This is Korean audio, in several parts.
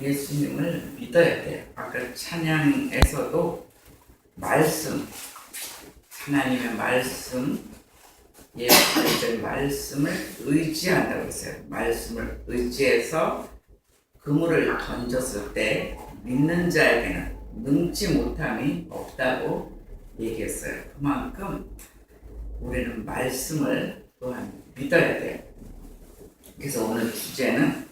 예수님을 믿어야 돼요. 아까 찬양에서도 말씀, 하나님의 말씀, 예수의 말씀을 의지한다고 했어요. 말씀을 의지해서 그물을 던졌을 때 믿는 자에게는 능치 못함이 없다고 얘기했어요. 그만큼 우리는 말씀을 또한 믿어야 돼요. 그래서 오늘 주제는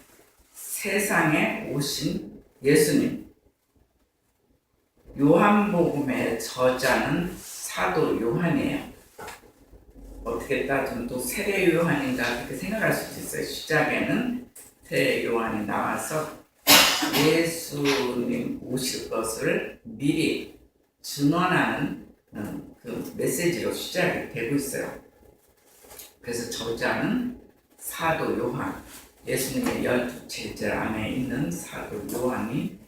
세상에 오신 예수님. 요한복음의 저자는 사도 요한이에요. 어떻게 따지면 또 세례 요한인가 그렇게 생각할 수도 있어요. 시작에는 세례 요한이 나와서 예수님 오실 것을 미리 증언하는 그 메시지로 시작이 되고 있어요. 그래서 저자는 사도 요한, 예수님의 12제자 안에 있는 사도 요한이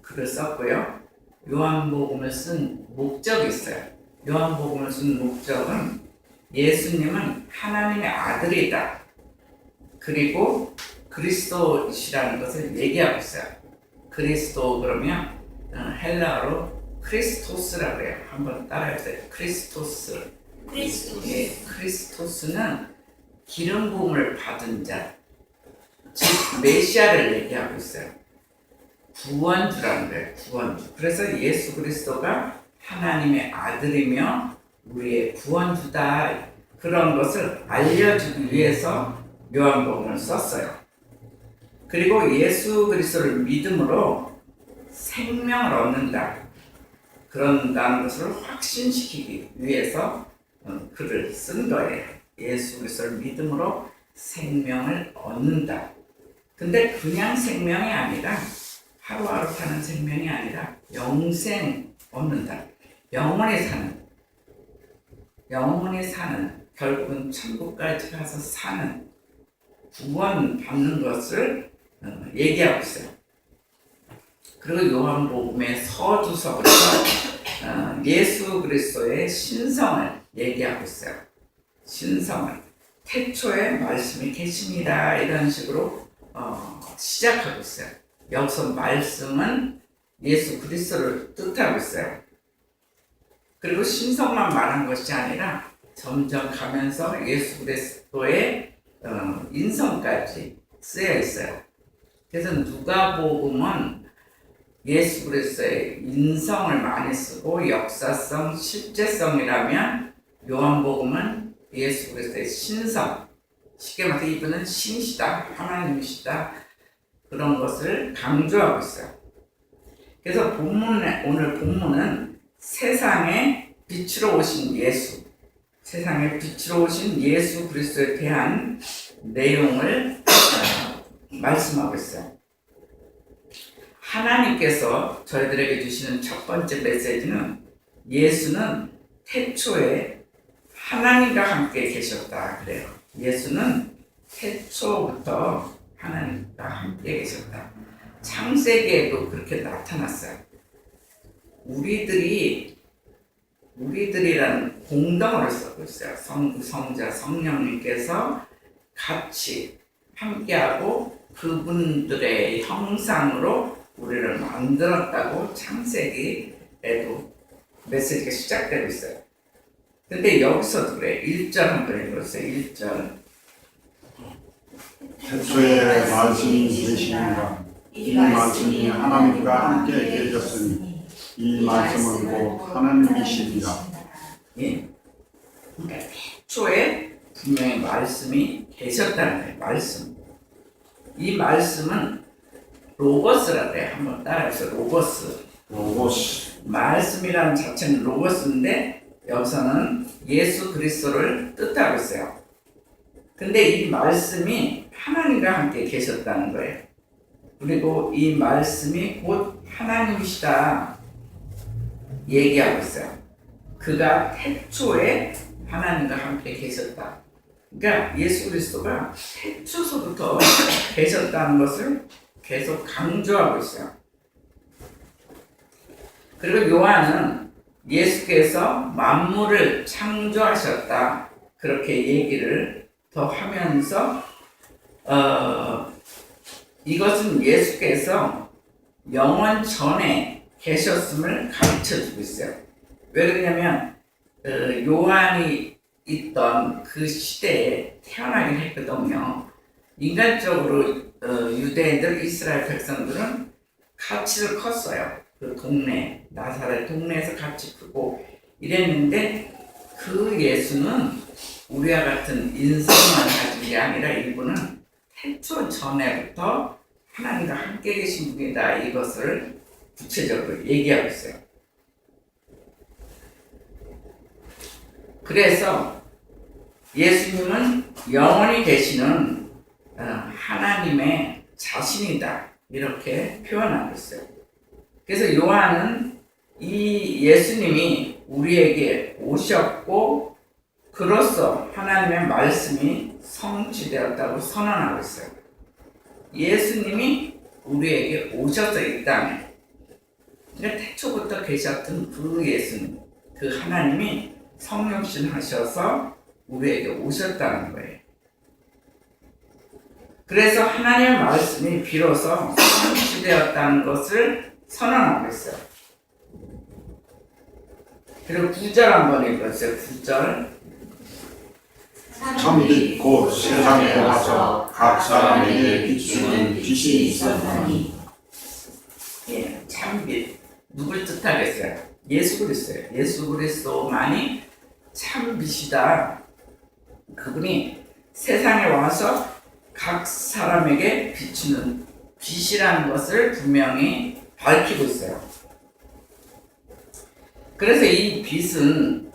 글을 썼고요. 요한복음을 쓴 목적이 있어요. 요한복음을 쓴 목적은 예수님은 하나님의 아들이다. 그리고 그리스도이시라는 것을 얘기하고 있어요. 그리스도 그러면 헬라어로 크리스토스라고 해요. 한번 따라해보세요. 크리스토스. 예, 크리스토스는 기름 부음을 받은 자, 즉 메시아를 얘기하고 있어요. 구원주라는 거예요. 구원주. 그래서 예수 그리스도가 하나님의 아들이며 우리의 구원주다. 그런 것을 알려주기 위해서 요한복음을 썼어요. 그리고 예수 그리스도를 믿음으로 생명을 얻는다. 그런다는 것을 확신시키기 위해서 글을 쓴 거예요. 예수 그리스도를 믿음으로 생명을 얻는다. 근데 그냥 생명이 아니라 하루하루 사는 생명이 아니라 영생 얻는다. 영원히 사는 결국은 천국까지 가서 사는 구원 받는 것을 얘기하고 있어요. 그리고 요한복음의 서두서부터 예수 그리스도의 신성을 얘기하고 있어요. 신성을 태초에 말씀이 계십니다. 이런 식으로 시작하고 있어요. 여기서 말씀은 예수 그리스도를 뜻하고 있어요. 그리고 신성만 말한 것이 아니라 점점 가면서 예수 그리스도의 인성까지 쓰여 있어요. 그래서 누가복음은 예수 그리스도의 인성을 많이 쓰고 역사성, 실제성이라면 요한복음은 예수 그리스도의 신성, 쉽게 말해서 이분은 신이시다, 하나님이시다, 그런 것을 강조하고 있어요. 그래서 오늘 본문은 세상에 빛으로 오신 예수, 세상에 빛으로 오신 예수 그리스도에 대한 내용을 말씀하고 있어요. 하나님께서 저희들에게 주시는 첫 번째 메시지는 예수는 태초에 하나님과 함께 계셨다 그래요. 예수는 태초부터 하나님과 함께 계셨다. 창세기에도 그렇게 나타났어요. 우리들이라는 공동어를 쓰고 있어요. 성자, 성령님께서 같이 함께하고 그분들의 형상으로 우리를 만들었다고 창세기에도 메시지가 시작되고 있어요. 근데 여기서도 그래. 1절 한번 읽어보세요. 1절. 태초에 말씀이 계시니라. 이 말씀이 하나님과 함께 계셨으니 이 말씀은 곧 하나님이시니라. 예. 그러니까 태초에 분명히 말씀이 계셨다는 거예요. 말씀. 이 말씀은 로고스라고 해요. 한번 따라해서 로고스. 말씀이라는 자체는 로고스인데 여기서는 예수 그리스도를 뜻하고 있어요. 근데 이 말씀이 하나님과 함께 계셨다는 거예요. 그리고 이 말씀이 곧 하나님이시다 얘기하고 있어요. 그가 태초에 하나님과 함께 계셨다. 그러니까 예수 그리스도가 태초서부터 계셨다는 것을 계속 강조하고 있어요. 그리고 요한은 예수께서 만물을 창조하셨다 그렇게 얘기를 더 하면서 이것은 예수께서 영원 전에 계셨음을 가르쳐주고 있어요. 왜 그러냐면 요한이 있던 그 시대에 태어나긴 했거든요. 인간적으로 유대인들, 이스라엘 백성들은 같이를 컸어요. 그 동네, 나사렛 동네에서 같이 크고 이랬는데 그 예수는 우리와 같은 인성만 가진 게 아니라 이분은 태초 전에부터 하나님과 함께 계신 분이다. 이것을 구체적으로 얘기하고 있어요. 그래서 예수님은 영원히 계시는 하나님의 자신이다. 이렇게 표현하고 있어요. 그래서 요한은 이 예수님이 우리에게 오셨고 그로써 하나님의 말씀이 성취되었다고 선언하고 있어요. 예수님이 우리에게 오셔서 이 땅에, 그러니까 태초부터 계셨던 그 예수님, 그 하나님이 성육신 하셔서 우리에게 오셨다는 거예요. 그래서 하나님의 말씀이 비로소 성취되었다는 것을 선언하고 있어요. 그리고 9절 한번 읽어주세요. 9절. 참빛 곧 세상에 와서 각 사람에게 비추는 빛이 있었나니. 예, 참빛. 누굴 뜻하겠어요? 예수 그리스도예요. 예수 그리스도만이 참빛이다. 그분이 세상에 와서 각 사람에게 비추는 빛이라는 것을 분명히 밝히고 있어요. 그래서 이 빛은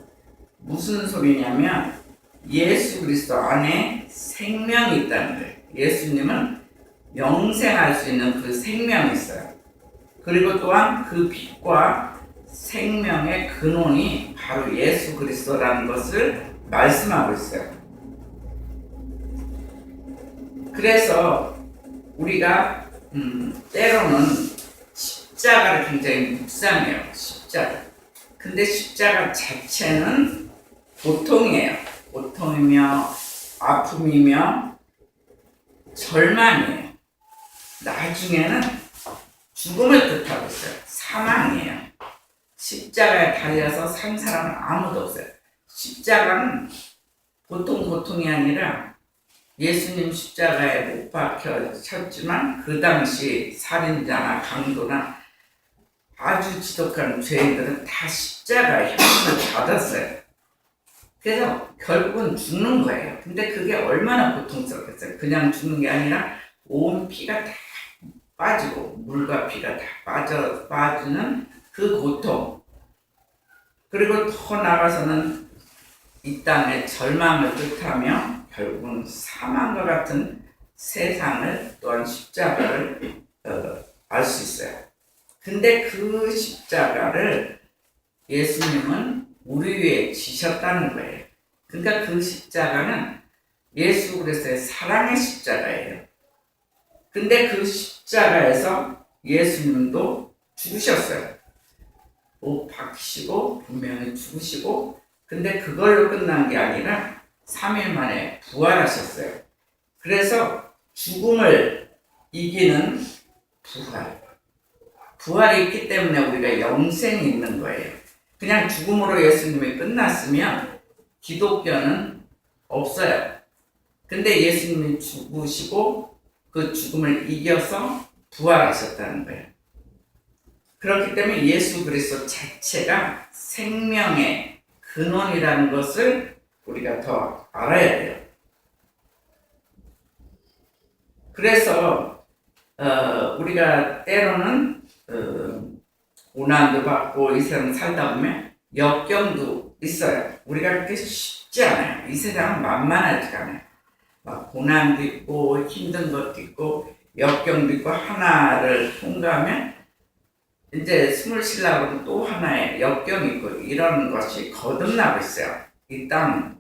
무슨 소리냐면 예수 그리스도 안에 생명이 있다는 거예요. 예수님은 영생할 수 있는 그 생명이 있어요. 그리고 또한 그 빛과 생명의 근원이 바로 예수 그리스도라는 것을 말씀하고 있어요. 그래서 우리가 때로는 십자가를 굉장히 묵상해요. 십자가. 근데 십자가 자체는 고통이에요. 고통이며 아픔이며 절망이에요. 나중에는 죽음을 뜻하고 있어요. 사망이에요. 십자가에 달려서 산 사람은 아무도 없어요. 십자가는 보통 고통이 아니라 예수님 십자가에 못 박혀졌지만 그 당시 살인자나 강도나 아주 지독한 죄인들은 다 십자가의 형벌을 받았어요. 그래서 결국은 죽는 거예요. 근데 그게 얼마나 고통스럽겠어요. 그냥 죽는 게 아니라 온 피가 다 빠지고 물과 피가 다 빠지는 그 고통. 그리고 더 나아가서는 이 땅의 절망을 뜻하며 결국은 사망과 같은 세상을 또한 십자가를 알 수 있어요. 근데 그 십자가를 예수님은 우리 위해 지셨다는 거예요. 그러니까 그 십자가는 예수 그리스도의 사랑의 십자가예요. 근데 그 십자가에서 예수님도 죽으셨어요. 못 박히시고 분명히 죽으시고, 근데 그걸로 끝난 게 아니라 3일 만에 부활하셨어요. 그래서 죽음을 이기는 부활이 있기 때문에 우리가 영생이 있는 거예요. 그냥 죽음으로 예수님이 끝났으면 기독교는 없어요. 근데 예수님이 죽으시고 그 죽음을 이겨서 부활하셨다는 거예요. 그렇기 때문에 예수 그리스도 자체가 생명의 근원이라는 것을 우리가 더 알아야 돼요. 그래서 우리가 때로는 고난도 받고 이 세상 살다 보면 역경도 있어요. 우리가 그렇게 쉽지 않아요. 이 세상은 만만하지가 않아요. 막 고난도 있고 힘든 것도 있고 역경도 있고, 하나를 통과하면 이제 숨을 쉬려고 하면 또 하나의 역경이 있고 이런 것이 거듭나고 있어요. 이 땅은.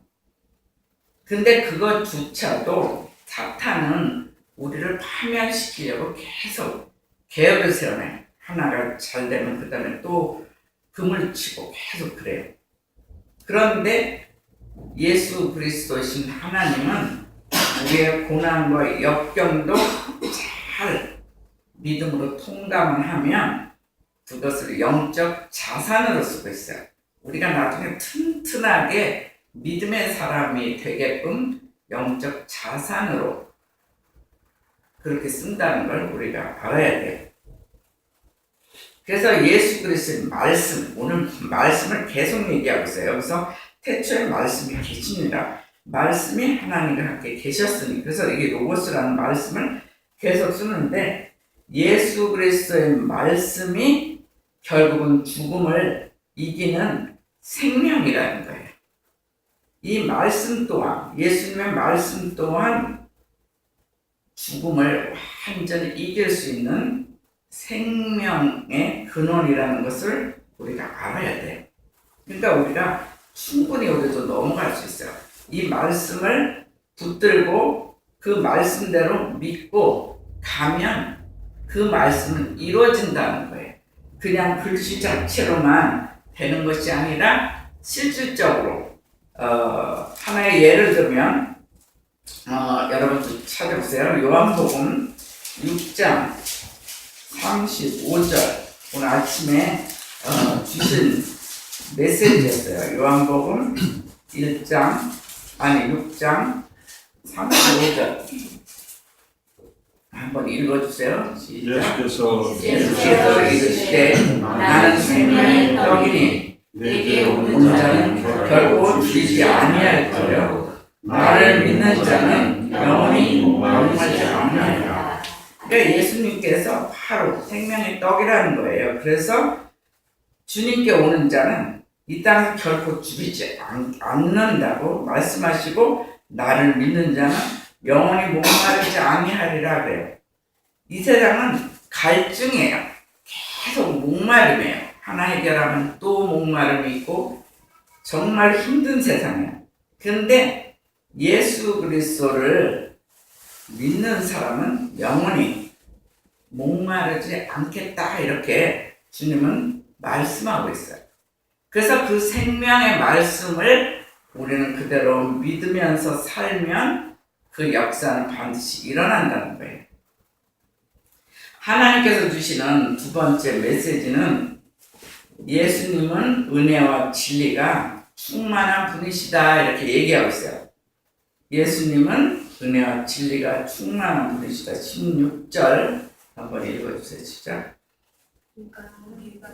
근데 그것조차도 사탄은 우리를 파멸시키려고 계속 계획을 세워내요. 하나가 잘 되면 그 다음에 또 금을 치고 계속 그래요. 그런데 예수 그리스도이신 하나님은 우리의 고난과 역경도 잘 믿음으로 통감을 하면 그것을 영적 자산으로 쓰고 있어요. 우리가 나중에 튼튼하게 믿음의 사람이 되게끔 영적 자산으로 그렇게 쓴다는 걸 우리가 알아야 돼요. 그래서 예수 그리스도의 말씀, 오늘 말씀을 계속 얘기하고 있어요. 여기서 태초에 말씀이 계시니라. 말씀이 하나님과 함께 계셨으니. 그래서 이게 로고스라는 말씀을 계속 쓰는데 예수 그리스도의 말씀이 결국은 죽음을 이기는 생명이라는 거예요. 이 말씀 또한, 예수님의 말씀 또한 죽음을 완전히 이길 수 있는 생명의 근원이라는 것을 우리가 알아야 돼요. 그러니까 우리가 충분히 우리도 넘어갈 수 있어요. 이 말씀을 붙들고 그 말씀대로 믿고 가면 그 말씀은 이루어진다는 거예요. 그냥 글씨 자체로만 되는 것이 아니라 실질적으로 하나의 예를 들면 여러분 찾아보세요. 요한복음 6장 35절 오늘 아침에 주신 메시지였어요. 요한복음 6장 35절 한번 읽어주세요. 시작. 예수께서 이르시되 나는 생명의 떡이니 내게 오는 자는 결코 죽이지 아니할 거요 나를 믿는 자는 영원히 목마르지 아니하리라. 그러니까 예수님께서 바로 생명의 떡이라는 거예요. 그래서 주님께 오는 자는 이 땅에서 결코 죽이지 않는다고 말씀하시고 나를 믿는 자는 영원히 목마르지 아니하리라 그래요. 이 세상은 갈증이에요. 계속 목마름이에요. 하나 해결하면 또 목마름이 있고 정말 힘든 세상이에요. 그런데 예수 그리스도를 믿는 사람은 영원히 목마르지 않겠다 이렇게 주님은 말씀하고 있어요. 그래서 그 생명의 말씀을 우리는 그대로 믿으면서 살면 그 역사는 반드시 일어난다는 거예요. 하나님께서 주시는 두 번째 메시지는 예수님은 은혜와 진리가 충만한 분이시다 이렇게 얘기하고 있어요. 예수님은 은혜와 진리가 충만한 분이시다. 16절 한번 읽어주세요. 시작. 우리가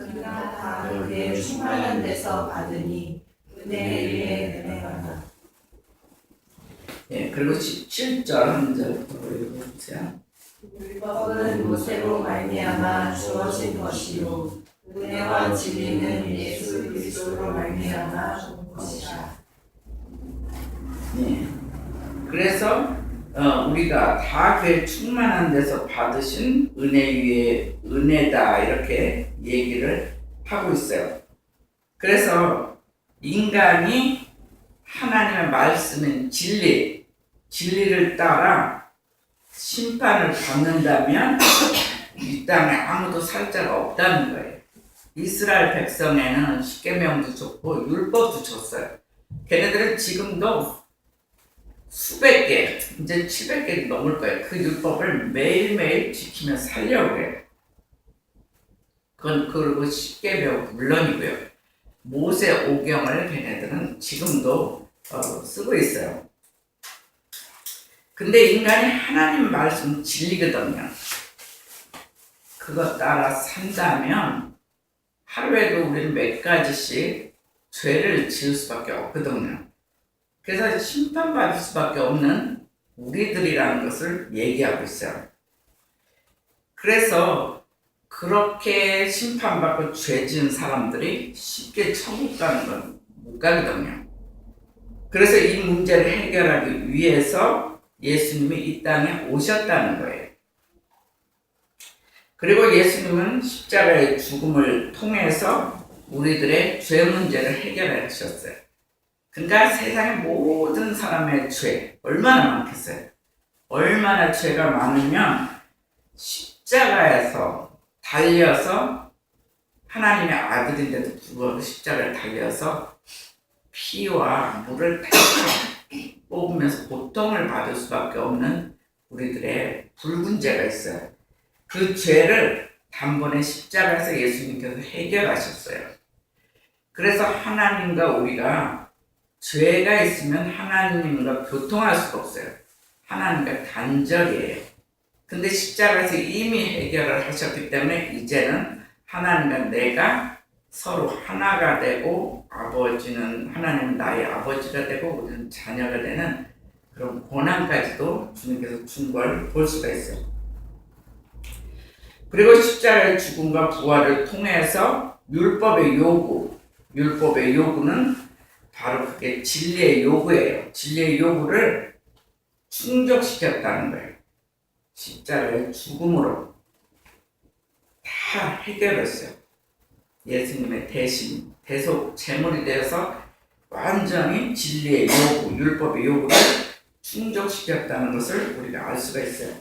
다 그의 충만한 데서 받으니 은혜 위에 은혜가. 예, 그리고 17절 한 절부터 읽어주세요. 율법은 모세로 말미암아 주어진 것이요 은혜와 진리는 예수 그리스도로 말미암아 온 것이라. 예. 그래서 우리가 다 그의 충만한 데서 받으신 은혜 위에 은혜다 이렇게 얘기를 하고 있어요. 그래서 인간이 하나님의 말씀인 진리를 따라 심판을 받는다면 이 땅에 아무도 살 자가 없다는 거예요. 이스라엘 백성에는 십계명도 줬고 율법도 줬어요. 걔네들은 지금도 수백 개, 이제 700개 넘을 거예요. 그 율법을 매일매일 지키며 살려고 해요. 그리고 십계명 물론이고요. 모세 오경을 걔네들은 지금도 쓰고 있어요. 근데 인간이 하나님 말씀 진리거든요. 그것 따라 산다면 하루에도 우리는 몇 가지씩 죄를 지을 수밖에 없거든요. 그래서 심판받을 수밖에 없는 우리들이라는 것을 얘기하고 있어요. 그래서 그렇게 심판받고 죄 지은 사람들이 쉽게 천국 가는 건 못 가거든요. 그래서 이 문제를 해결하기 위해서 예수님이 이 땅에 오셨다는 거예요. 그리고 예수님은 십자가의 죽음을 통해서 우리들의 죄 문제를 해결해 주셨어요. 그러니까 세상의 모든 사람의 죄 얼마나 많겠어요? 얼마나 죄가 많으면 십자가에서 달려서 하나님의 아들인데도 불구하고 십자가를 달려서 피와 물을 다 뽑으면서 고통을 받을 수밖에 없는 우리들의 붉은 죄가 있어요. 그 죄를 단번에 십자가에서 예수님께서 해결하셨어요. 그래서 하나님과 우리가 죄가 있으면 하나님과 교통할 수가 없어요. 하나님과 단절이에요. 근데 십자가에서 이미 해결을 하셨기 때문에 이제는 하나님과 내가 서로 하나가 되고 아버지는 하나님은 나의 아버지가 되고 우리는 자녀가 되는 그런 고난까지도 주님께서 준 걸 볼 수가 있어요. 그리고 십자가의 죽음과 부활을 통해서 율법의 요구는 바로 그게 진리의 요구예요. 진리의 요구를 충족시켰다는 거예요. 십자가의 죽음으로 다 해결했어요. 예수님의 대신, 대속, 제물이 되어서 완전히 진리의 요구, 율법의 요구를 충족시켰다는 것을 우리가 알 수가 있어요.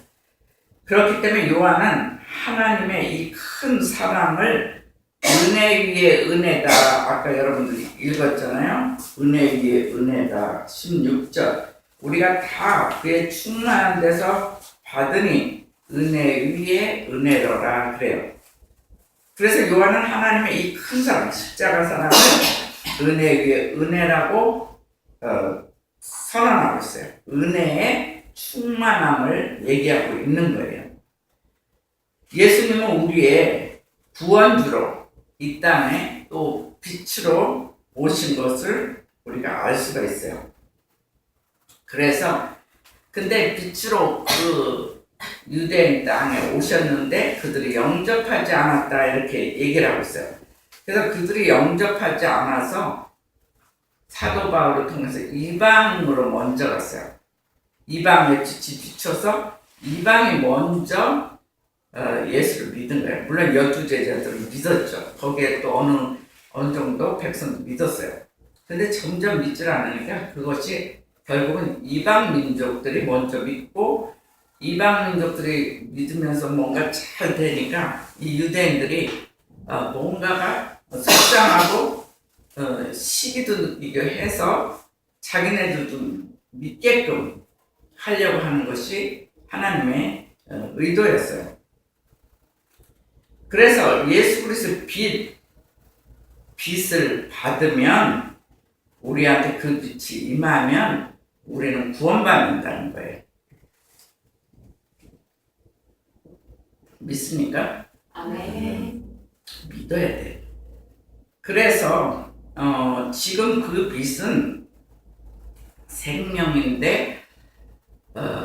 그렇기 때문에 요한은 하나님의 이 큰 사랑을 은혜 위에 은혜다, 아까 여러분들이 읽었잖아요. 은혜 위에 은혜다, 16절. 우리가 다 그의 충만한 데서 받으니 은혜 위에 은혜로라 그래요. 그래서 요한은 하나님의 이 큰 사랑, 십자가 사랑을 은혜 위에 은혜라고 선언하고 있어요. 은혜의 충만함을 얘기하고 있는 거예요. 예수님은 우리의 구원주로 이 땅에 또 빛으로 오신 것을 우리가 알 수가 있어요. 그래서 근데 빛으로 그 유대인 땅에 오셨는데 그들이 영접하지 않았다 이렇게 얘기를 하고 있어요. 그래서 그들이 영접하지 않아서 사도 바울을 통해서 이방으로 먼저 갔어요. 이방의 빛이 비춰서 이방이 먼저 예수를 믿은 거예요. 물론 12제자들은 믿었죠. 거기에 또 어느 정도 백성도 믿었어요. 근데 점점 믿질 않으니까 그것이 결국은 이방 민족들이 먼저 믿고 이방 민족들이 믿으면서 뭔가 잘 되니까 이 유대인들이 뭔가가 속상하고 시기도 느끼고 해서 자기네들도 믿게끔 하려고 하는 것이 하나님의 의도였어요. 그래서 예수 그리스도의 빛을 받으면 우리한테 그 빛이 임하면 우리는 구원받는다는 거예요. 믿습니까? 아멘. 믿어야 돼요. 그래서 지금 그 빛은 생명인데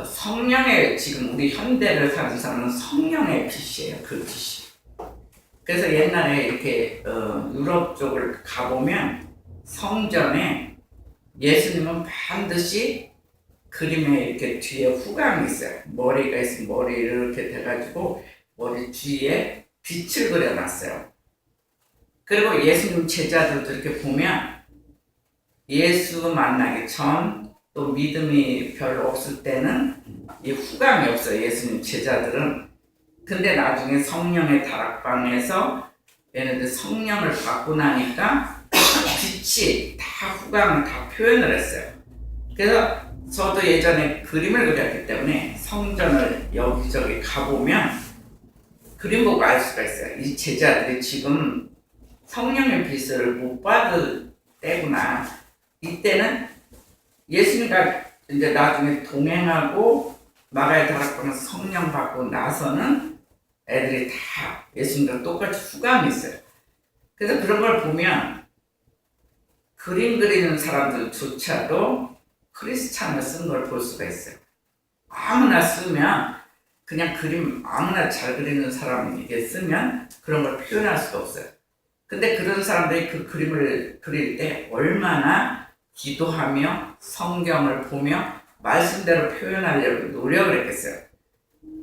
성령의 지금 우리 현대를 사는 사람은 성령의 빛이에요. 그 빛이. 그래서 옛날에 이렇게 유럽 쪽을 가보면 성전에 예수님은 반드시 그림에 이렇게 뒤에 후광이 있어요. 머리가 있으면 머리 이렇게 돼가지고 머리 뒤에 빛을 그려놨어요. 그리고 예수님 제자들도 이렇게 보면 예수 만나기 전 또 믿음이 별로 없을 때는 이 후광이 없어요. 예수님 제자들은. 근데 나중에 성령의 다락방에서 얘네들 성령을 받고 나니까 빛이 다 후광을 다 표현을 했어요. 그래서 저도 예전에 그림을 그렸기 때문에 성전을 여기저기 가보면 그림 보고 알 수가 있어요. 이 제자들이 지금 성령의 빛을 못 받을 때구나. 이때는 예수님과 이제 나중에 동행하고 마가의 다락방에서 성령 받고 나서는 애들이 다 예수님과 똑같이 후감이 있어요. 그래서 그런 걸 보면 그림 그리는 사람들조차도 크리스찬을 쓴 걸 볼 수가 있어요. 아무나 쓰면 그냥 그림 아무나 잘 그리는 사람에게 쓰면 그런 걸 표현할 수가 없어요. 근데 그런 사람들이 그 그림을 그릴 때 얼마나 기도하며 성경을 보며 말씀대로 표현하려고 노력을 했겠어요.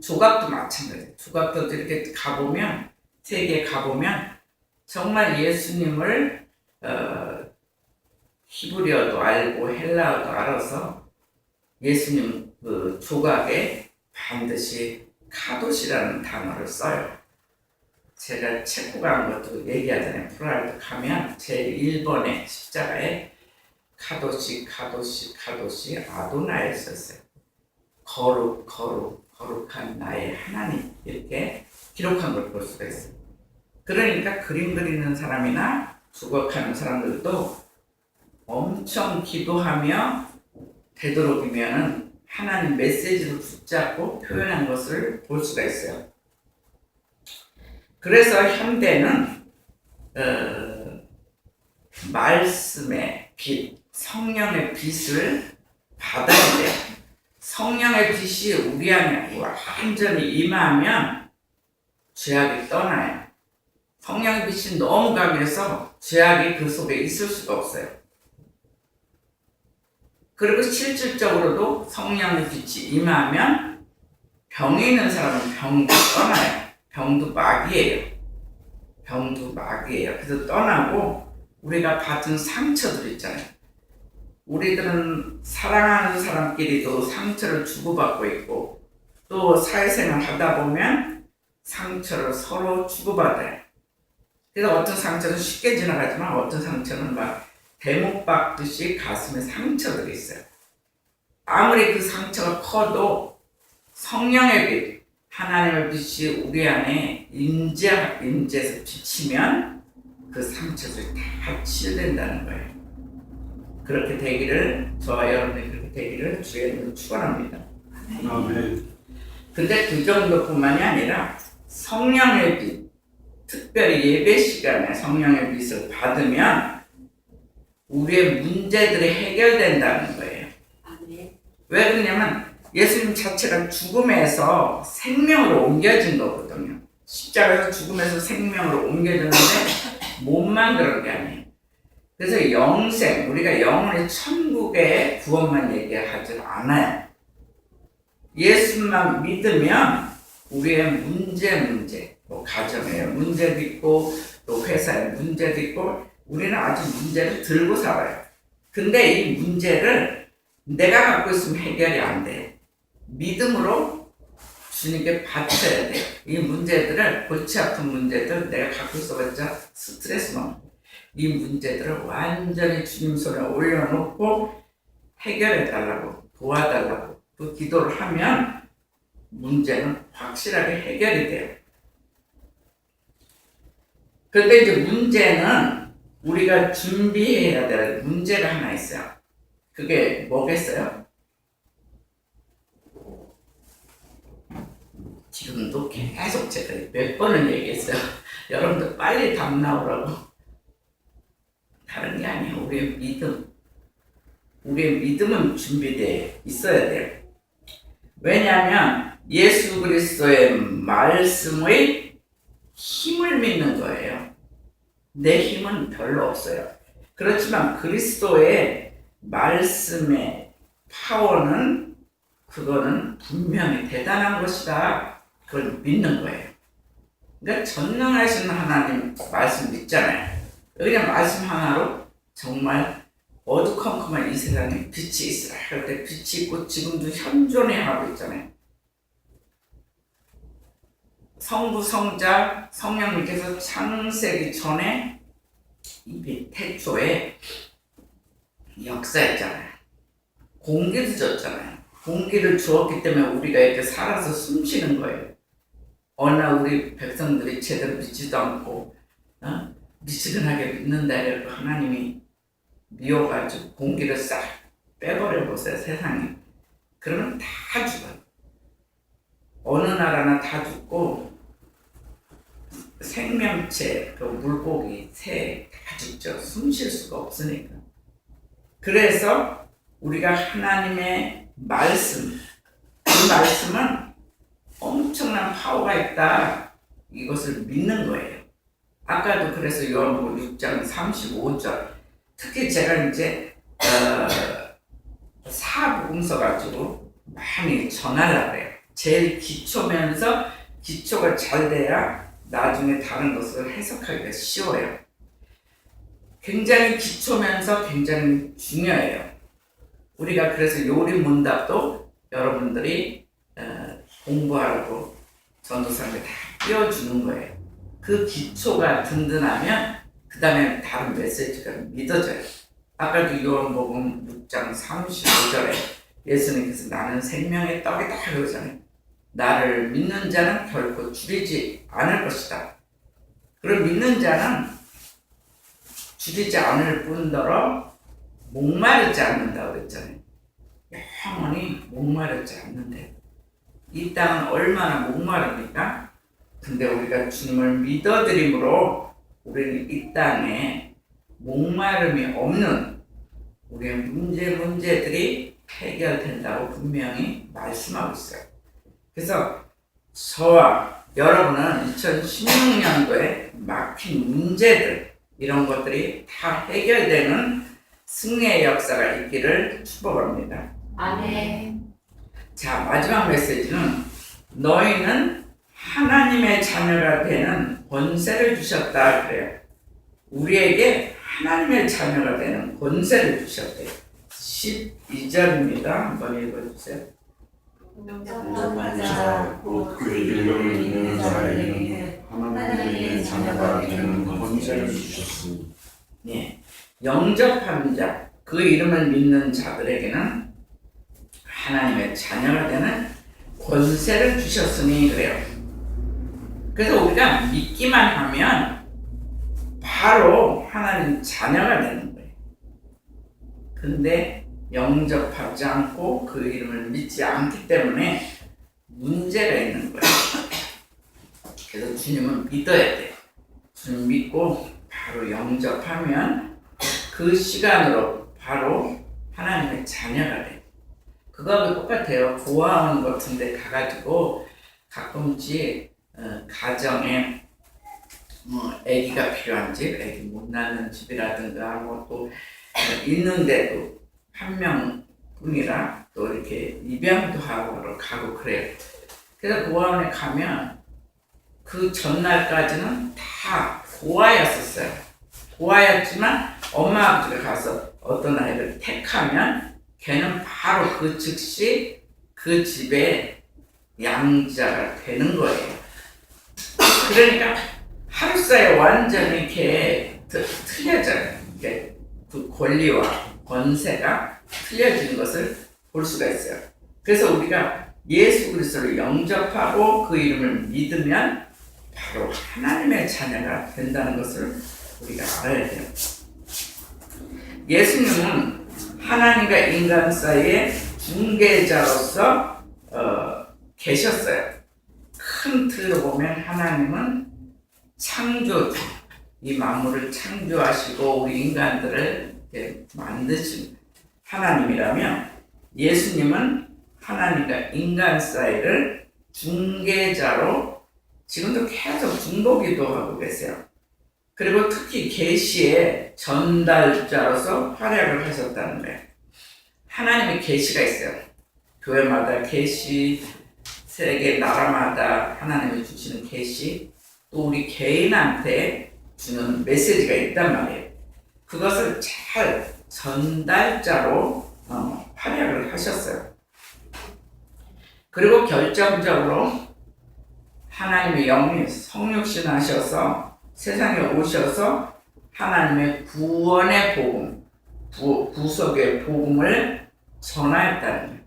조각도 마찬가지예요. 조각도 이렇게 가보면 세계에 가보면 정말 예수님을 히브리어도 알고 헬라어도 알아서 예수님 그 조각에 반드시 카도시라는 단어를 써요. 제가 체코 간 것도 얘기하잖아요. 프라하도 가면 제1번에 십자가에 카도시 아도나에 썼어요. 거룩한 나의 하나님 이렇게 기록한 걸 볼 수가 있어요. 그러니까 그림 그리는 사람이나 조각하는 사람들도 엄청 기도하며 되도록이면 하나님 메시지를 붙잡고 표현한 것을 볼 수가 있어요. 그래서 현대는 말씀의 빛, 성령의 빛을 받아야 돼요. 성령의 빛이 우리 안에 완전히 임하면 죄악이 떠나요. 성령의 빛이 너무 강해서 죄악이 그 속에 있을 수가 없어요. 그리고 실질적으로도 성령의 빛이 임하면 병이 있는 사람은 병도 떠나요. 병도 마귀예요. 병도 마귀예요. 그래서 떠나고 우리가 받은 상처들 있잖아요. 우리들은 사랑하는 사람끼리도 상처를 주고받고 있고 또 사회생활 하다 보면 상처를 서로 주고받아요. 그래서 어떤 상처는 쉽게 지나가지만 어떤 상처는 막 대못 박듯이 가슴에 상처들이 있어요. 아무리 그 상처가 커도 성령의 빛, 하나님의 빛이 우리 안에 임재해서 비치면 그 상처들이 다 치유된다는 거예요. 그렇게 되기를, 저와 여러분이 그렇게 되기를 주의 이름으로 축원합니다. 아멘. 근데 그 정도뿐만이 아니라 성령의 빛, 특별히 예배 시간에 성령의 빛을 받으면 우리의 문제들이 해결된다는 거예요. 왜 그러냐면 예수님 자체가 죽음에서 생명으로 옮겨진 거거든요. 십자가에서 죽음에서 생명으로 옮겨졌는데 몸만 그런 게 아니에요. 그래서 영생, 우리가 영원히 천국의 구원만 얘기하지 않아요. 예수만 믿으면 우리의 문제, 뭐 가정에 문제도 있고 또 회사에 문제도 있고 우리는 아주 문제를 들고 살아요. 근데 이 문제를 내가 갖고 있으면 해결이 안 돼. 믿음으로 주님께 바쳐야 돼. 이 문제들을, 골치 아픈 문제들 내가 갖고 있어봤자 스트레스만. 이 문제들을 완전히 주님 손에 올려놓고 해결해달라고, 도와달라고 그 기도를 하면 문제는 확실하게 해결이 돼요. 그런데 이제 문제는 우리가 준비해야 될 문제가 하나 있어요. 그게 뭐겠어요? 지금도 계속 제가 몇 번을 얘기했어요. 여러분들 빨리 답 나오라고. 다른 게 아니에요. 우리의 믿음. 우리의 믿음은 준비되어 있어야 돼요. 왜냐하면 예수 그리스도의 말씀의 힘을 믿는 거예요. 내 힘은 별로 없어요. 그렇지만 그리스도의 말씀의 파워는 그거는 분명히 대단한 것이다. 그걸 믿는 거예요. 그러니까 전능하신 하나님 말씀 믿잖아요. 그냥 말씀 하나로 정말 어두컴컴한 이 세상에 빛이 있으라 할 때 빛이 있고 지금도 현존해 하고 있잖아요. 성부, 성자, 성령님께서 창세기 전에 이 태초에 역사했잖아요. 공기도 줬잖아요. 공기를 주었기 때문에 우리가 이렇게 살아서 숨 쉬는 거예요. 어느 날 우리 백성들이 제대로 믿지도 않고 미지근하게 믿는다 이래서 하나님이 미워가지고 공기를 싹 빼버려 보세요. 세상에. 그러면 다 죽어요. 어느 나라나 다 죽고 생명체, 그 물고기, 새 다 죽죠. 숨 쉴 수가 없으니까. 그래서 우리가 하나님의 말씀, 이 말씀은 엄청난 파워가 있다. 이것을 믿는 거예요. 아까도 그래서 요한복음 6장 35절 특히 제가 이제 사복음서 가지고 많이 전하려고 해요. 제일 기초면서 기초가 잘 돼야 나중에 다른 것을 해석하기가 쉬워요. 굉장히 기초면서 굉장히 중요해요. 우리가 그래서 요리 문답도 여러분들이 공부하라고 전도사님이 다 띄워주는 거예요. 그 기초가 든든하면 그 다음에 다른 메시지가 믿어져요. 아까도 요한복음 6장 35절에 예수님께서 나는 생명의 떡이다 그러잖아요. 나를 믿는 자는 결코 줄이지 않을 것이다. 그리고 믿는 자는 줄이지 않을 뿐더러 목마르지 않는다고 그랬잖아요. 영원히 목마르지 않는데 이 땅은 얼마나 목마릅니까? 근데 우리가 주님을 믿어드림으로 우리는 이 땅에 목마름이 없는 우리의 문제들이 해결된다고 분명히 말씀하고 있어요. 그래서 저와 여러분은 2016년도에 막힌 문제들 이런 것들이 다 해결되는 승리의 역사가 있기를 축복합니다. 아멘. 자, 마지막 메시지는 너희는 하나님의 자녀가 되는 권세를 주셨다 그래요. 우리에게 하나님의 자녀가 되는 권세를 주셨대요. 12절입니다. 한번 읽어주세요. 영접한 자, 곧 그 이름을 믿는 자에게는 하나님의 자녀가 되는 권세를 주셨으니 예, 영접한 자, 그 이름을 믿는 자들에게는 하나님의 자녀가 되는 권세를 주셨으니 그래요. 그래서 우리가 믿기만 하면 바로 하나님 자녀가 되는 거예요. 근데 영접하지 않고 그 이름을 믿지 않기 때문에 문제가 있는 거예요. 그래서 주님은 믿어야 돼요. 주님 믿고 바로 영접하면 그 시간으로 바로 하나님의 자녀가 돼요. 그거하고 똑같아요. 고아원 같은 데 가가지고 가끔씩 가정에 아기가 필요한 집, 아기 못 낳는 집이라든가 뭐 또 있는데도 한 명뿐이라 또 이렇게 입양도 하고 가고 그래요. 그래서 고아원에 가면 그 전날까지는 다 고아였었어요. 고아였지만 엄마 아버지가 가서 어떤 아이를 택하면 걔는 바로 그 즉시 그 집에 양자가 되는 거예요. 그러니까 하루 사이에 완전히 이렇게 틀려져요. 이게 그 권리와 권세가 틀려지는 것을 볼 수가 있어요. 그래서 우리가 예수 그리스도를 영접하고 그 이름을 믿으면 바로 하나님의 자녀가 된다는 것을 우리가 알아야 돼요. 예수님은 하나님과 인간 사이의 중개자로서 계셨어요. 큰 틀로 보면 하나님은 창조주, 이 만물을 창조하시고 우리 인간들을 만드신 하나님이라면 예수님은 하나님과 인간 사이를 중개자로 지금도 계속 중보기도 하고 계세요. 그리고 특히 계시의 전달자로서 활약을 하셨다는 거예요. 하나님의 계시가 있어요. 교회마다 계시, 세계 나라마다 하나님이 주시는 계시, 또 우리 개인한테 주는 메시지가 있단 말이에요. 그것을 잘 전달자로 활약을 하셨어요. 그리고 결정적으로 하나님의 영이 성육신 하셔서 세상에 오셔서 하나님의 구원의 복음, 구속의 복음을 전하였다는 거예요.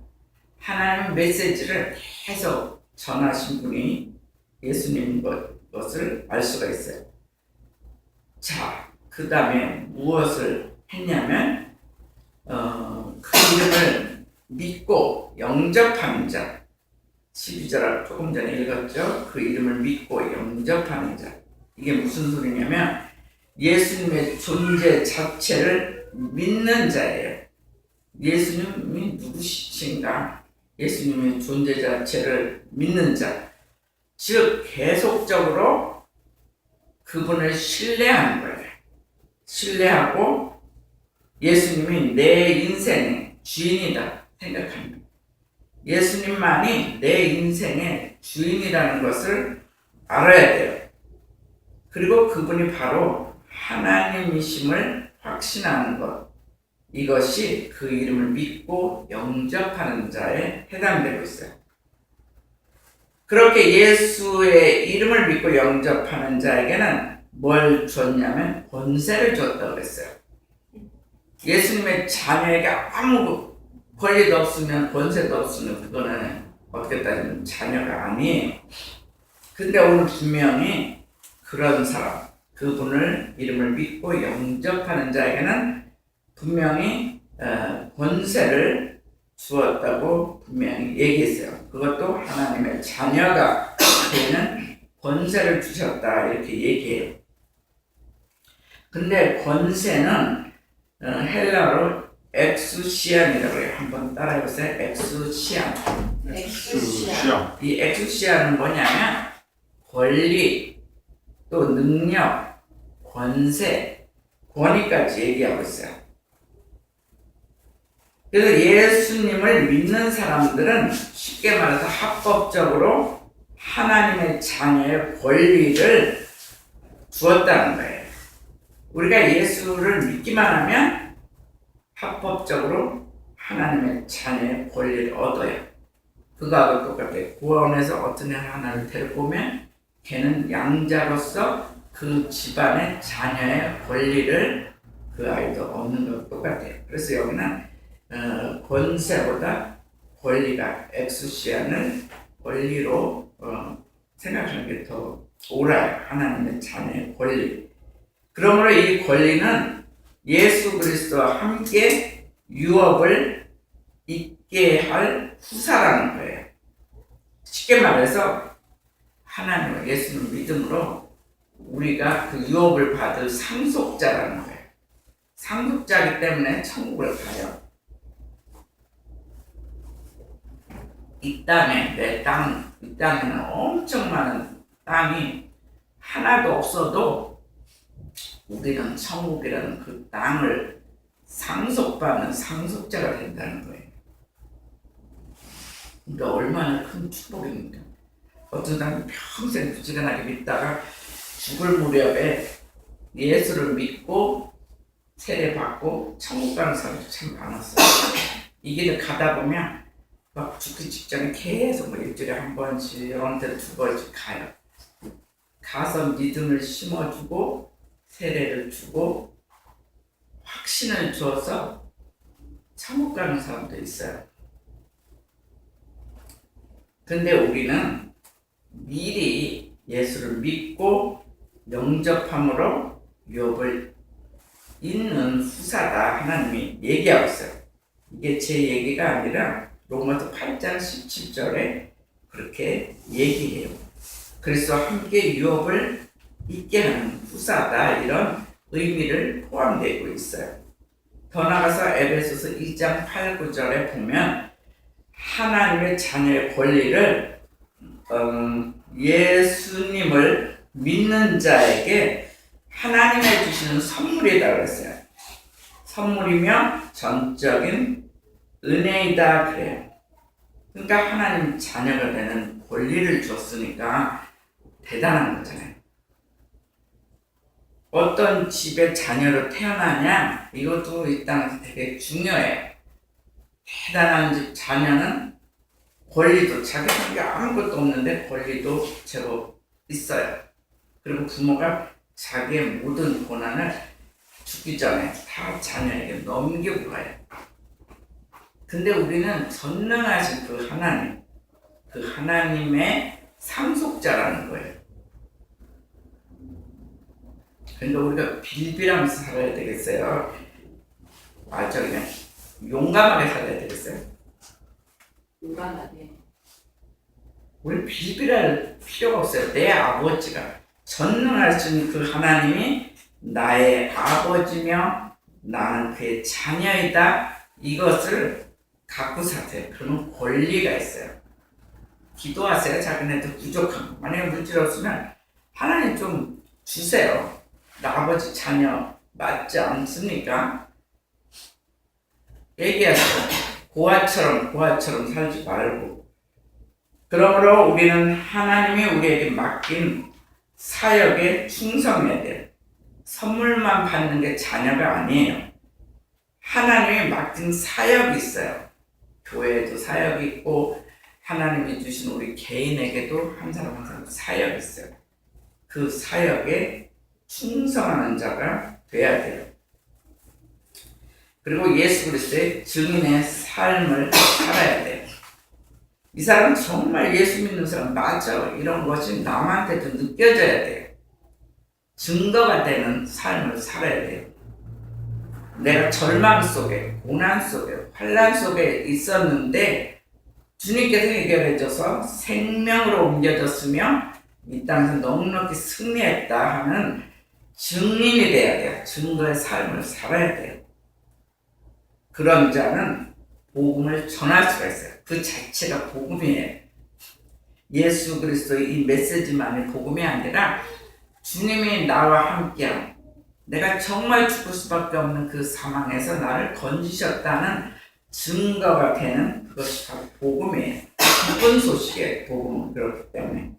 하나님의 메시지를 계속 전하신 분이 예수님인 것을 알 수가 있어요. 자, 그 다음에 무엇을 했냐면 그 이름을 믿고 영접하는 자, 12절 조금 전에 읽었죠. 그 이름을 믿고 영접하는 자. 이게 무슨 소리냐면 예수님의 존재 자체를 믿는 자예요. 예수님이 누구신가? 예수님의 존재 자체를 믿는 자. 즉 계속적으로 그분을 신뢰하는 거예요. 신뢰하고 예수님이 내 인생의 주인이다 생각합니다. 예수님만이 내 인생의 주인이라는 것을 알아야 돼요. 그리고 그분이 바로 하나님이심을 확신하는 것. 이것이 그 이름을 믿고 영접하는 자에 해당되고 있어요. 그렇게 예수의 이름을 믿고 영접하는 자에게는 뭘 줬냐면 권세를 줬다고 그랬어요. 예수님의 자녀에게 아무 권리도 없으면 권세도 없으면 그거는 어떻게 따지면 자녀가 아니에요. 근데 오늘 분명히 그런 사람, 그분을 이름을 믿고 영접하는 자에게는 분명히 권세를 주었다고 분명히 얘기했어요. 그것도 하나님의 자녀가 되는 권세를 주셨다 이렇게 얘기해요. 근데 권세는 헬라어로 엑수시안이라고 해요. 한번 따라해보세요. 엑수시안. 엑수시아. 이 엑수시안은 뭐냐면 권리, 또 능력, 권세, 권위까지 얘기하고 있어요. 그래서 예수님을 믿는 사람들은 쉽게 말해서 합법적으로 하나님의 자녀의 권리를 주었다는 거예요. 우리가 예수를 믿기만 하면 합법적으로 하나님의 자녀의 권리를 얻어요. 그거하고 똑같아요. 구원에서 어떤 애 하나를 데리고 오면 걔는 양자로서 그 집안의 자녀의 권리를 그 아이도 얻는 것과 똑같아요. 그래서 여기는 권세보다 권리가 엑수시안을 권리로 생각하는 게 더 옳아요. 하나님의 자녀의 권리. 그러므로 이 권리는 예수 그리스도와 함께 유업을 있게 할 후사라는 거예요. 쉽게 말해서 하나님과 예수를 믿음으로 우리가 그 유업을 받을 상속자라는 거예요. 상속자이기 때문에 천국을 가요. 이 땅에 이 땅에는 엄청 많은 땅이 하나도 없어도 우리는 천국이라는 그 땅을 상속받는 상속자가 된다는 거예요. 그러니까 얼마나 큰 축복입니까? 어떤 사람은 평생 부지런하게 믿다가 죽을 무렵에 예수를 믿고 세례받고 천국 가는 사람도 참 많았어요. 이 길을 가다 보면 막 죽기 직전에 계속 뭐 일주일에 한 번씩 어느 때는 두 번씩 가요. 가서 믿음을 심어주고 세례를 주고 확신을 주어서 천국 가는 사람도 있어요. 근데 우리는 미리 예수를 믿고 영접함으로 유업을 있는 후사다 하나님이 얘기하고 있어요. 이게 제 얘기가 아니라 로마서 8장 17절에 그렇게 얘기해요. 그래서 함께 유업을 있게 하는 후사다 이런 의미를 포함되고 있어요. 더 나아가서 에베소서 2장 8, 9절에 보면 하나님의 자녀의 권리를 예수님을 믿는 자에게 하나님이 주시는 선물이다 그랬어요. 선물이며 전적인 은혜이다 그래요. 그러니까 하나님 자녀가 되는 권리를 줬으니까 대단한 거잖아요. 어떤 집의 자녀로 태어나냐 이것도 일단 되게 중요해요. 대단한 집 자녀는 권리도 자기 한게 아무것도 없는데 권리도 제법 있어요. 그리고 부모가 자기의 모든 고난을 죽기 전에 다 자녀에게 넘기고 가요. 근데 우리는 전능하신 그 하나님, 그 하나님의 상속자라는 거예요. 그러니까 우리가 빌빌하면서 살아야 되겠어요. 그냥 용감하게 살아야 되겠어요. 용감하게. 우리 빌빌할 필요가 없어요. 내 아버지가 전능하신 그 하나님이 나의 아버지며 나는 그의 자녀이다. 이것을 갖고 사세요. 그러면 권리가 있어요. 기도하세요. 자기네들 부족한 거. 만약에 물질 없으면 하나님 좀 주세요. 나 아버지 자녀 맞지 않습니까? 얘기하세요. 고아처럼 살지 말고. 그러므로 우리는 하나님이 우리에게 맡긴 사역에 충성해야 돼요. 선물만 받는 게 자녀가 아니에요. 하나님이 맡긴 사역이 있어요. 교회에도 사역이 있고 하나님이 주신 우리 개인에게도 한 사람 한 사람 사역이 있어요. 그 사역에 충성하는 자가 돼야 돼요. 그리고 예수 그리스도의 증인의 삶을 살아야 돼요. 이 사람은 정말 예수 믿는 사람 맞아. 이런 것이 남한테도 느껴져야 돼요. 증거가 되는 삶을 살아야 돼요. 내가 절망 속에, 고난 속에, 환난 속에 있었는데 주님께서 해결해줘서 생명으로 옮겨졌으며 이 땅에서 넉넉히 승리했다 하는 증인이 돼야 돼요. 증거의 삶을 살아야 돼요. 그런 자는 복음을 전할 수가 있어요. 그 자체가 복음이에요. 예수 그리스도의 이 메시지만이 복음이 아니라 주님이 나와 함께한, 내가 정말 죽을 수밖에 없는 그 사망에서 나를 건지셨다는 증거가 되는 그것이 바로 복음이에요. 기쁜 소식이에요. 복음은 그렇기 때문에.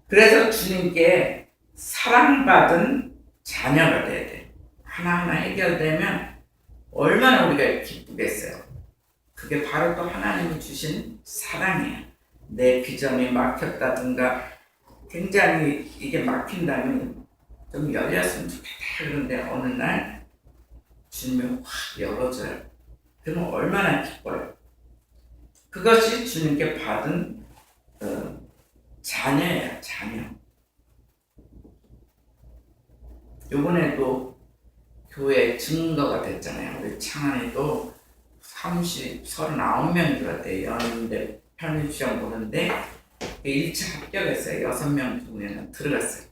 그래서 주님께 사랑받은 자녀가 돼야 돼요. 하나하나 해결되면 얼마나 우리가 기쁘겠어요. 그게 바로 또 하나님이 주신 사랑이에요. 내 비전이 막혔다든가 굉장히 이게 막힌다면 좀 열렸으면 좋겠다. 그런데 어느 날 주님이 확 열어줘요. 그러면 얼마나 기뻐요. 그것이 주님께 받은 자녀예요. 자녀. 요번에도 교회 증거가 됐잖아요. 우리 창안에도 39명 들어왔대요. 연대 편입시험 보는데 1차 합격했어요. 6명 중에는 들어갔어요.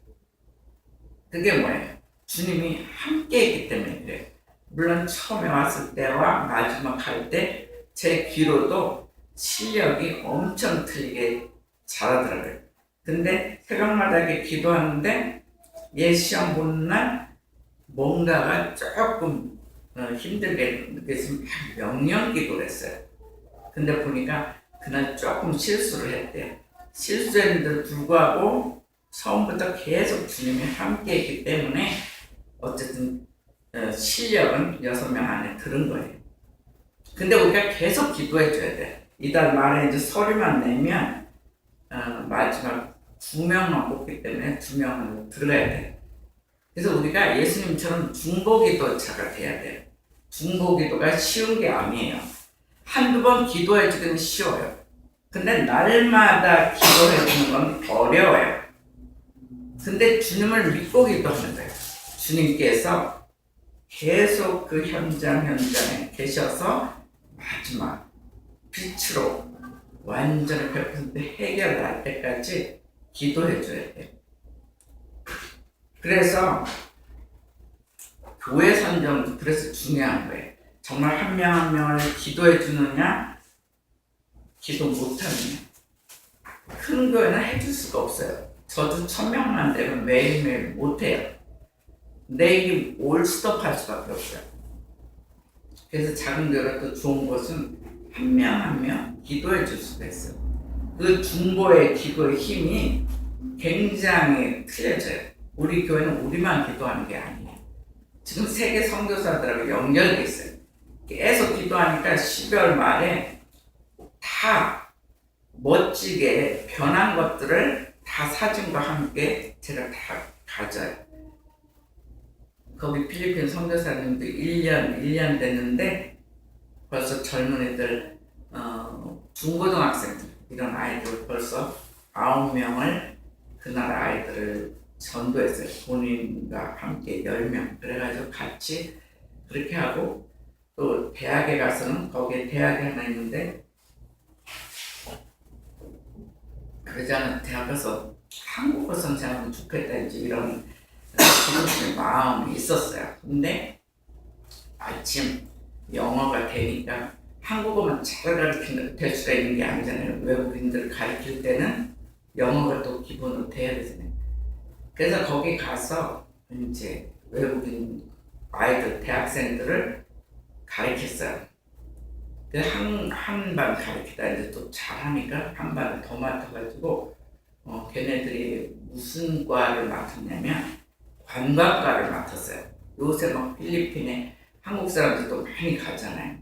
그게 뭐예요? 주님이 함께 했기 때문에 그래요. 물론 처음에 왔을 때와 마지막 할 때 제 귀로도 실력이 엄청 틀리게 잘하더라고요. 근데 새벽마다 이렇게 기도하는데 시험 보는 날 뭔가가 조금 힘들게 느껴지면 명령 기도를 했어요. 근데 보니까 그날 조금 실수를 했대요. 실수했는데도 불구하고 처음부터 계속 주님이 함께 했기 때문에 어쨌든 실력은 6명 안에 들은 거예요. 근데 우리가 계속 기도해 줘야 돼. 이달 말에 이제 서류만 내면 마지막 2명만 뽑기 때문에 2명으로 들어야 돼. 그래서 우리가 예수님처럼 중보기도자가 돼야 돼요. 중보기도가 쉬운 게 아니에요. 한두 번 기도해 주기는 쉬워요. 근데 날마다 기도해 주는 건 어려워요. 근데 주님을 믿고 기도하는 거예요. 주님께서 계속 그 현장에 계셔서 마지막 빛으로 완전히 100% 해결할 때까지 기도해 줘야 돼요. 그래서 교회 선정도 그래서 중요한 거예요. 정말 한 명 한 명을 기도해 주느냐, 기도 못하느냐. 큰 교회는 해줄 수가 없어요. 저도 1000명만 되면 매일매일 못해요. 근데 이게 올스톱 할 수밖에 없어요. 그래서 작은 교회가 또 좋은 것은 한 명 한 명 기도해 줄 수가 있어요. 그 중보의 기도의 힘이 굉장히 틀려져요. 우리 교회는 우리만 기도하는 게 아니에요. 지금 세계 선교사들하고 연결돼 있어요. 계속 기도하니까 12월 말에 다 멋지게 변한 것들을 다 사진과 함께 제가 다 가져요. 거기 필리핀 선교사님도 1년 됐는데 벌써 젊은이들 중고등학생들 이런 아이들 벌써 9명을 그 나라 아이들을 전도했어요. 본인과 함께 10명 그래가지고 같이 그렇게 하고 또 대학에 가서는 거기에 대학이 하나 있는데 그러자는 대학 가서 한국어 선생하면 좋겠다 이제 이런 기독교의 마음이 있었어요. 근데 마침 영어가 되니까 한국어만 잘 가르치는 될 수가 있는 게 아니잖아요. 외국인들을 가르칠 때는 영어가 또 기본으로 돼야 되잖아요. 그래서 거기 가서 이제 외국인 아이들, 대학생들을 가르쳤어요. 한 반 가르치다 이제 또 잘하니까 한 반을 더 맡아가지고 걔네들이 무슨 과를 맡았냐면 관광과를 맡았어요. 요새 막 필리핀에 한국 사람들도 많이 가잖아요.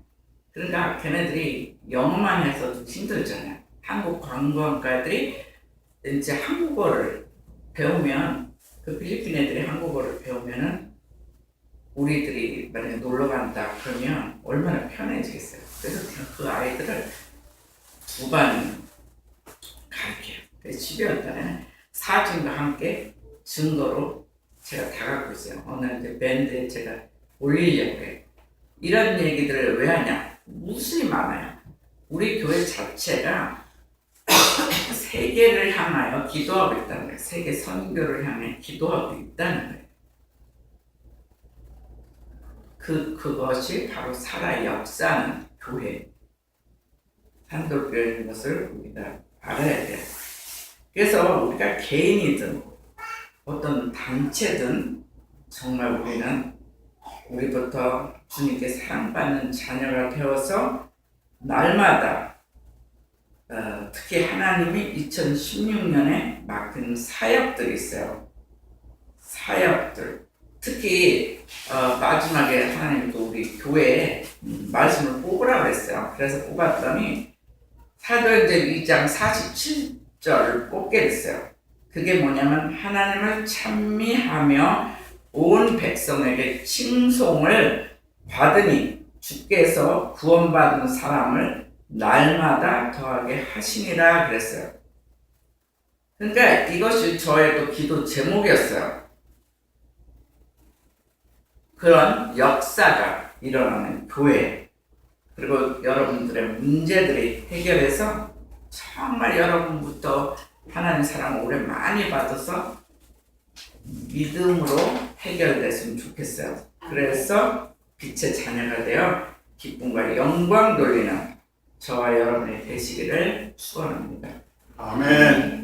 그러니까 걔네들이 영어만 해서도 힘들잖아요. 한국 관광가들이 이제 한국어를 배우면 그 필리핀 애들이 한국어를 배우면은 우리들이 만약에 놀러 간다 그러면 얼마나 편해지겠어요. 그래서 그 아이들을 2반 12월 달에 사진과 함께 증거로 제가 다 갖고 있어요. 오늘 이제 밴드에 제가 올리려고 해요. 이런 얘기들을 왜 하냐? 무수히 많아요. 우리 교회 자체가 세계를 향하여 기도하고 있다는 거예요. 세계 선교를 향해 기도하고 있다는 거예요. 그것이 바로 살아 역사하는 교회, 산돌교회인 것을 우리가 알아야 돼요. 그래서 우리가 개인이든 어떤 단체든 정말 우리는 우리부터 주님께 사랑받는 자녀가 되어서 날마다 특히 하나님이 2016년에 맡긴 사역들이 있어요. 사역들. 특히 마지막에 하나님이 또 우리 교회에 말씀을 뽑으라고 했어요. 그래서 뽑았더니 사도행전 2장 47절을 뽑게 됐어요. 그게 뭐냐면 하나님을 찬미하며 온 백성에게 칭송을 받으니 주께서 구원받은 사람을 날마다 더하게 하시니라 그랬어요. 그러니까 이것이 저의 또 기도 제목이었어요. 그런 역사가 일어나는 교회, 그리고 여러분들의 문제들이 해결해서 정말 여러분부터 하나님 사랑을 오래 많이 받아서 믿음으로 해결됐으면 좋겠어요. 그래서 빛의 자녀가 되어 기쁨과 영광 돌리는 저와 여러분이 되시기를 축원합니다. 아멘.